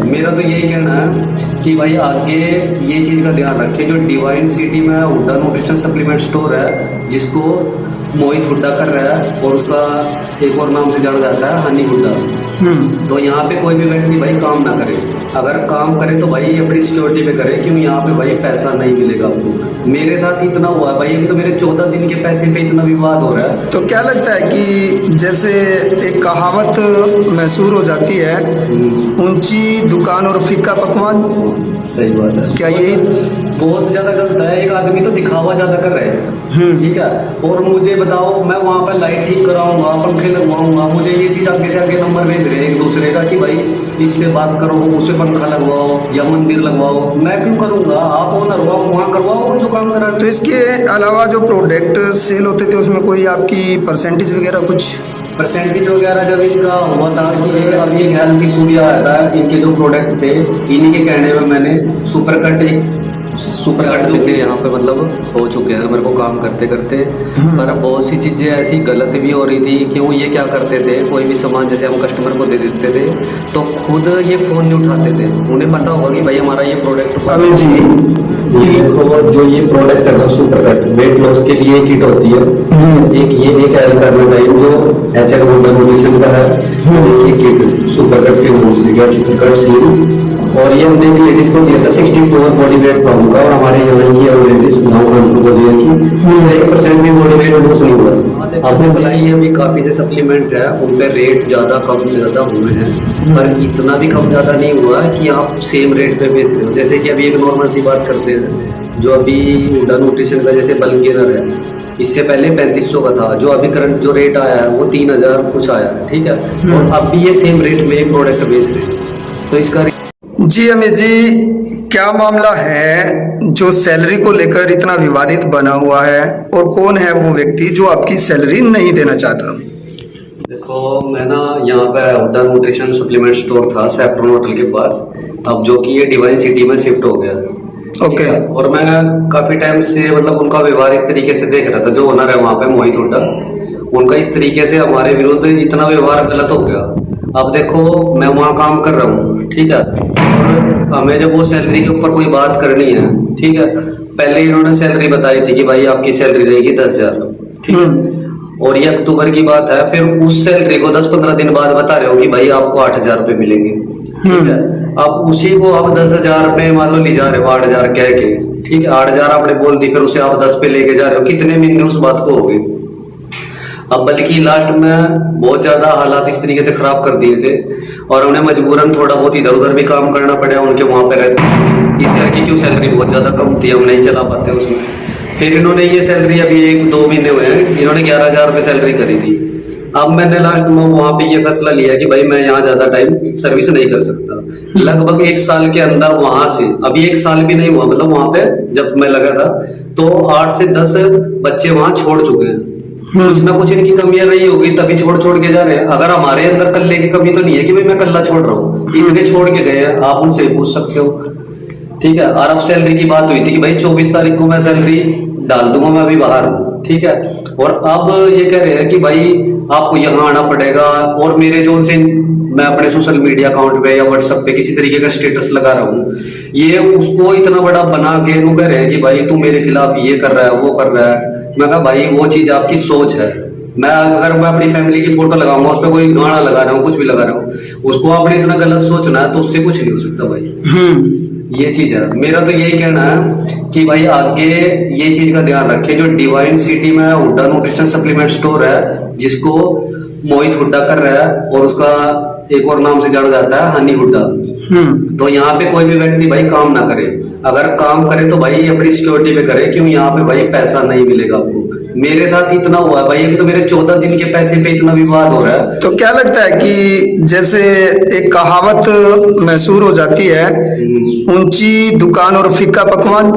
मेरा तो यही कहना है कि भाई आगे ये चीज़ का ध्यान रखें, जो डिवाइन सिटी में हुड्डा न्यूट्रिशन सप्लीमेंट स्टोर है जिसको मोहित हुड्डा कर रहा है और उसका एक और नाम से जाना जाता है हनी हुड्डा। तो यहाँ पे कोई भी व्यक्ति भाई काम ना करे, अगर काम करे तो भाई अपनी सिक्योरिटी पे करे, क्यों यहाँ पे भाई पैसा नहीं मिलेगा आपको। मेरे साथ इतना हुआ है भाई, अभी तो मेरे 14 दिन के पैसे पे इतना विवाद हो रहा है। तो क्या लगता है कि जैसे एक कहावत मशहूर हो जाती है, ऊंची दुकान और फीका पकवान, सही बात है। क्या ये बहुत ज्यादा गलत है। एक आदमी तो दिखावा ज्यादा कर रहे हैं, ठीक है, और मुझे बताओ मैं वहाँ पर लाइट ठीक कराऊंगा, पंखे लगवाऊंगा, मुझे ये चीज आगे से आगे नंबर भेज रहे हैं एक दूसरे का कि भाई इससे बात करो, उससे पंखा लगवाओ या मंदिर लगवाओ। मैं क्यों करूंगा? आप ओनर हो, वहाँ करवाओ जो काम करा। तो इसके अलावा जो प्रोडक्ट सेल होते थे उसमें कोई आपकी परसेंटेज वगैरह कुछ? परसेंटेज वगैरह जब इनका हुआ था कि अभी एक हेल्थ इशू भी आया था, इनके जो प्रोडक्ट थे इन्हीं के कहने में मैंने सुपर कट लिखे यहाँ पे मतलब हो चुके हैं मेरे को काम करते करते। पर बहुत सी चीज़ें ऐसी गलत भी हो रही थी। क्यों ये क्या करते थे, कोई भी सामान जैसे हम कस्टमर को दे देते थे तो खुद ये फ़ोन नहीं उठाते थे। उन्हें पता होगा कि भाई हमारा ये प्रोडक्ट अभी जी देखो, जो ये प्रोडक्ट है ना सुपर कट, वेट लॉस के लिए किट होती है। एक ये एक एल्टरनेटिव जो एचएल न्यूट्रिशन का है, एक किट सुपर कट के रूप से सुपर कट सील, और ये हमने लेडीज को दिया था 64 बॉडी वेट कम का, और हमारे यहाँ की और लेडीज 9 को दिया कि 1% भी बॉडी वेट लूज नहीं हुआ। आपने सलाई है अभी काफी से सप्लीमेंट है, उन पे रेट ज्यादा कम ज्यादा हुए हैं, पर इतना भी कम ज्यादा नहीं हुआ कि आप सेम रेट पे बेच रहे हो। जैसे कि अभी एक नॉर्मल सी बात करते हैं, जो अभी हुड्डा न्यूट्रिशन का जैसे बल्क गेनर है, इससे पहले 3500 का था, जो अभी करंट जो रेट आया है वो 3000 कुछ आया है, ठीक है, और अब भी ये सेम रेट में एक प्रोडक्ट बेच रहे हैं। तो इसका जी अमित जी, क्या मामला है जो सैलरी को लेकर इतना विवादित बना हुआ है, और कौन है वो व्यक्ति जो आपकी सैलरी नहीं देना चाहता? देखो, मैं ना यहाँ पे हुड्डा न्यूट्रिशन सप्लीमेंट स्टोर था सैफ्रॉन होटल के पास, अब जो कि ये डिवाइन सिटी में शिफ्ट हो गया। ओके। और मैं काफी टाइम से मतलब उनका व्यवहार इस तरीके से देख रहा था, जो ओनर है वहाँ पे मोहित हुड्डा, उनका इस तरीके से हमारे विरुद्ध इतना व्यवहार गलत हो गया। अब देखो, मैं वहाँ काम कर रहा हूँ, ठीक है, और हमें जब वो सैलरी के ऊपर कोई बात करनी है, ठीक है, पहले इन्होंने सैलरी बताई थी कि भाई आपकी सैलरी रहेगी 10,000, ठीक है, और ये अक्टूबर की बात है, फिर उस सैलरी को 10-15 दिन बाद बता रहे हो कि भाई आपको 8,000 रुपये मिलेंगे, ठीक है। अब उसी को आप 10,000 रुपये मान लो ले जा रहे हो, 8,000 कह के, ठीक है, 8,000 आपने बोल दी, फिर उसे आप 10 पे लेके जा रहे हो, कितने महीने उस बात को हो गए। अब बल्कि लास्ट में बहुत ज्यादा हालात इस तरीके से खराब कर दिए थे, और उन्हें मजबूरन थोड़ा बहुत इधर उधर भी काम करना पड़ा उनके वहां पे रहते, इस करके क्यों सैलरी बहुत ज्यादा कम थी, हम नहीं चला पाते उसमें। फिर इन्होंने ये सैलरी अभी 1-2 महीने हुए हैं, इन्होंने 11,000 रुपये सैलरी करी थी। अब मैंने लास्ट में वहां पे ये फैसला लिया कि भाई मैं यहाँ ज्यादा टाइम सर्विस नहीं कर सकता। लगभग 1 साल के अंदर वहां से, अभी 1 साल भी नहीं हुआ, मतलब वहां पे जब मैं लगा था तो 8 से 10 बच्चे वहां छोड़ चुके हैं। कुछ ना कुछ इनकी कमियां रही होगी तभी छोड़ के जा रहे हैं। अगर हमारे अंदर कल्ले की कमी तो नहीं है कि भाई मैं कल्ला छोड़ रहा हूँ, इतने छोड़ के गए हैं, आप उनसे पूछ सकते हो, ठीक है। और अब सैलरी की बात हुई थी कि भाई 24 तारीख को मैं सैलरी डाल दूंगा, मैं अभी बाहर हूँ, ठीक है, और अब ये कह रहे हैं कि भाई आपको यहाँ आना पड़ेगा, और मेरे जो उनसे मैं अपने सोशल मीडिया अकाउंट पे या व्हाट्सएप पे किसी तरीके का स्टेटस लगा रहा हूँ, ये उसको इतना बड़ा बना के वो कह रहे हैं कि भाई तू मेरे खिलाफ ये कर रहा है वो कर रहा है। मैं कहा भाई वो चीज आपकी सोच है, मैं अगर मैं अपनी फैमिली की फोटो लगाऊंगा, उस पर कोई गाना लगा रहा हूँ, कुछ भी लगा रहा हूँ, उसको आपने इतना गलत सोचना है तो उससे कुछ नहीं हो सकता भाई। ये चीज है। मेरा तो यही कहना है कि भाई आगे ये चीज का ध्यान रखें, जो डिवाइन सिटी में हुड्डा न्यूट्रिशन सप्लीमेंट स्टोर है जिसको मोहित हुड्डा कर रहा है, और उसका एक और नाम से जाना जाता है हनी हुड्डा। तो यहाँ पे कोई भी व्यक्ति भाई काम ना करे, अगर काम करे तो भाई अपनी सिक्योरिटी पे करे, क्यों यहाँ पे भाई पैसा नहीं मिलेगा आपको। मेरे साथ इतना हुआ है भाई, अभी तो मेरे 14 दिन के पैसे पे इतना विवाद हो रहा है। तो क्या लगता है कि जैसे एक कहावत मशहूर हो जाती है, ऊंची दुकान और फीका पकवान,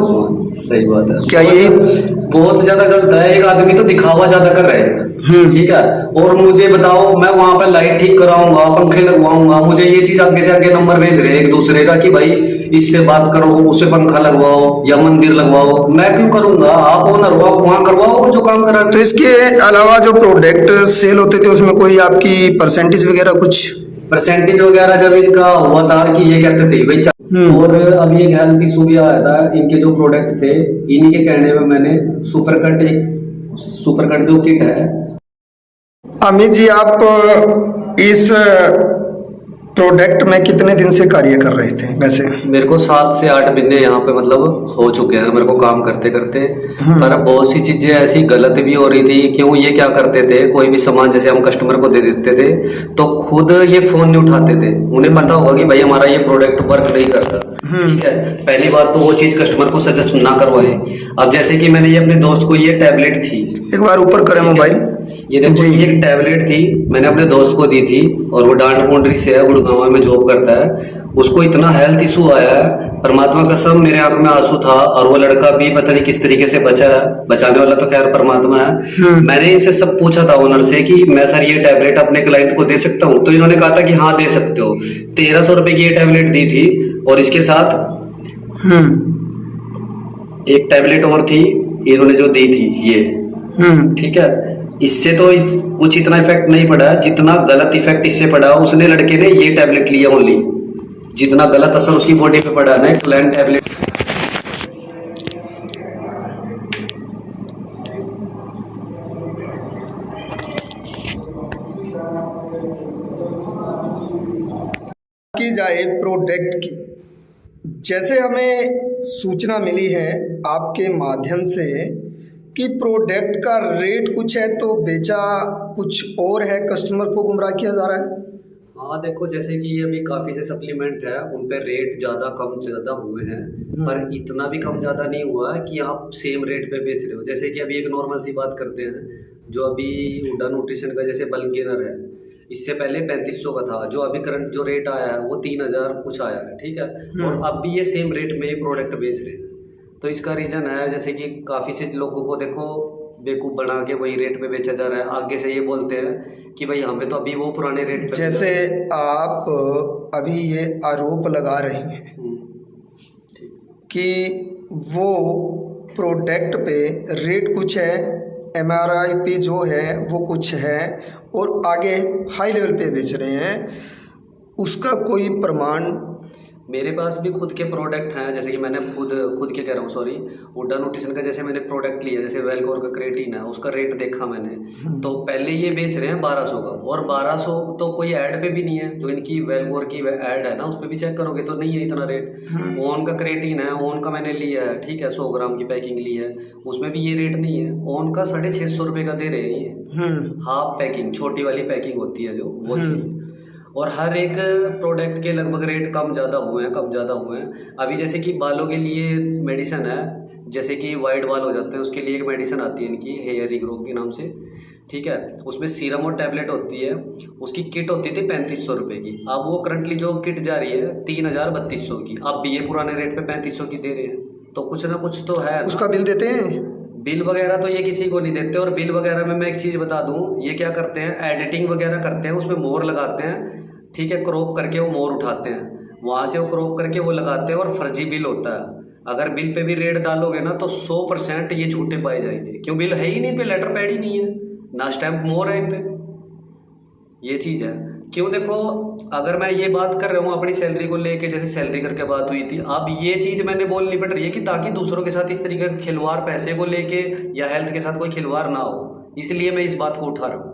सही बात है। क्या ये बहुत ज्यादा गलत है। एक आदमी तो दिखावा ज्यादा कर रहे हैं, ठीक है, और मुझे बताओ मैं वहां पर लाइट ठीक कराऊंगा, पंखे लगवाऊंगा, मुझे ये चीज आगे से आगे नंबर भेज रहे हैं एक दूसरे का कि भाई इससे बात करो, उससे पंखा लगवाओ या मंदिर लगवाओ। मैं क्यों करूंगा? आप ओनर हो, आप वहां करवाओ जो काम करा। तो इसके अलावा जो प्रोडक्ट सेल होते थे उसमें कोई आपकी परसेंटेज वगैरह कुछ? परसेंटेज वगैरह जब इनका हुआ था कि ये कहते थे भाई और अब ये हेल्थ इशू भी आया था, इनके जो प्रोडक्ट थे इन्हीं के कहने में मैंने सुपर कट जो किट है। अमित जी, आप इस प्रोडक्ट में कितने दिन से कार्य कर रहे थे वैसे? मेरे को 7 से 8 महीने यहाँ पे मतलब हो चुके हैं मेरे को काम करते करते। पर बहुत सी चीजें ऐसी गलत भी हो रही थी। क्यों, ये क्या करते थे, कोई भी सामान जैसे हम कस्टमर को दे देते थे तो खुद ये फोन नहीं उठाते थे। उन्हें पता होगा कि भाई हमारा ये प्रोडक्ट वर्क नहीं करता, ठीक है। पहली बात तो वो चीज कस्टमर को सजेस्ट ना करवाए। अब जैसे कि मैंने ये अपने दोस्त को, ये टैबलेट थी, एक बार ऊपर करें मोबाइल, ये देखो ये एक टैबलेट थी, मैंने अपने दोस्त को दी थी और वो डांड पोंडरी से है, गुड़गांव में जॉब करता है। उसको इतना हेल्थ इशू आया है, परमात्मा कसम मेरे आंख में आंसू था। और वो लड़का भी पता नहीं किस तरीके से बचा है, बचाने वाला तो खैर परमात्मा है। मैंने इनसे सब पूछा था ओनर से कि मैं सर ये टैबलेट अपने क्लाइंट को दे सकता हूँ, तो इन्होंने कहा था कि हाँ दे सकते हो। 1300 रुपए की ये टैबलेट दी थी और इसके साथ एक टैबलेट और थी इन्होंने जो दी थी ये, ठीक है। इससे तो कुछ इतना इफेक्ट नहीं पड़ा जितना गलत इफेक्ट इससे पड़ा। उसने लड़के ने ये टैबलेट लिया ओनली, जितना गलत असर उसकी बॉडी पे पड़ा ना क्लैन टैबलेट। की जाए प्रोडक्ट की, जैसे हमें सूचना मिली है आपके माध्यम से कि प्रोडक्ट का रेट कुछ है तो बेचा कुछ और है, कस्टमर को गुमराह किया जा रहा है। हाँ देखो, जैसे कि ये अभी काफ़ी से सप्लीमेंट है, उन पे रेट ज़्यादा कम ज़्यादा हुए हैं, पर इतना भी कम ज़्यादा नहीं हुआ है कि आप सेम रेट पे बेच रहे हो। जैसे कि अभी एक नॉर्मल सी बात करते हैं, जो अभी हुडा न्यूट्रिशन का जैसे बल्क गेनर है, इससे पहले 3500 का था। जो अभी करंट जो रेट आया है वो 3000 कुछ आया है, ठीक है। और अब भी ये सेम रेट में ये प्रोडक्ट बेच रहे हैं। तो इसका रीज़न है जैसे कि काफ़ी से लोगों को देखो बेवकूफ़ बना के वही रेट पे बेचा जा रहा है। आगे से ये बोलते हैं कि भाई हमें तो अभी वो पुराने रेट पे, जैसे आप अभी ये आरोप लगा रहे हैं कि वो प्रोडक्ट पे रेट कुछ है, MRP जो है वो कुछ है और आगे हाई लेवल पे बेच रहे हैं, उसका कोई प्रमाण? मेरे पास भी खुद के प्रोडक्ट हैं। जैसे कि मैंने खुद के कह रहा हूँ, सॉरी, हुडा न्यूट्रिशन का जैसे मैंने प्रोडक्ट लिया, जैसे वेलकोर का क्रेटीन है, उसका रेट देखा मैंने तो पहले ये बेच रहे हैं 1200 का, और 1200 तो कोई ऐड पे भी नहीं है। जो इनकी वेलकोर की ऐड है ना, उस पर भी चेक करोगे तो नहीं है इतना रेट। ओन का क्रेटीन है, ओन का मैंने लिया है, ठीक है, 100 ग्राम की पैकिंग ली है, उसमें भी ये रेट नहीं है। ओन का 650 रुपये का दे रहे हैं ये, हाफ पैकिंग, छोटी वाली पैकिंग होती है जो, वो चीज़। और हर एक प्रोडक्ट के लगभग रेट कम ज़्यादा हुए हैं। अभी जैसे कि बालों के लिए मेडिसिन है, जैसे कि वाइट बाल हो जाते हैं, उसके लिए एक मेडिसिन आती है इनकी, हेयर रिग्रो के नाम से, ठीक है। उसमें सीरम और टैबलेट होती है, उसकी किट होती थी 3500 रुपये की। अब वो करंटली जो किट जा रही है 3200 की। अब भी ये पुराने रेट पे 3500 की दे रहे हैं, तो कुछ ना कुछ तो है। उसका बिल देते हैं? बिल वगैरह तो ये किसी को नहीं देते। और बिल वगैरह में मैं एक चीज़ बता दूं, ये क्या करते हैं, एडिटिंग वगैरह करते हैं, उसमें मोर लगाते हैं, ठीक है, क्रॉप करके वो मोर उठाते हैं, वहाँ से वो क्रॉप करके वो लगाते हैं और फर्जी बिल होता है। अगर बिल पे भी रेट डालोगे ना तो 100% ये छूटे पाए जाएंगे। क्यों, बिल है ही नहीं पे, लेटर पैड ही नहीं है ना, स्टैम्प मोर है इन पे, ये चीज़ है। क्यों, देखो अगर मैं ये बात कर रहा हूँ अपनी सैलरी को लेके, जैसे सैलरी करके बात हुई थी, अब ये चीज़ मैंने बोलनी पड़ रही है कि ताकि दूसरों के साथ इस तरीके का खिलवाड़ पैसे को लेके या हेल्थ के साथ कोई खिलवाड़ ना हो, इसलिए मैं इस बात को उठा रहा हूँ।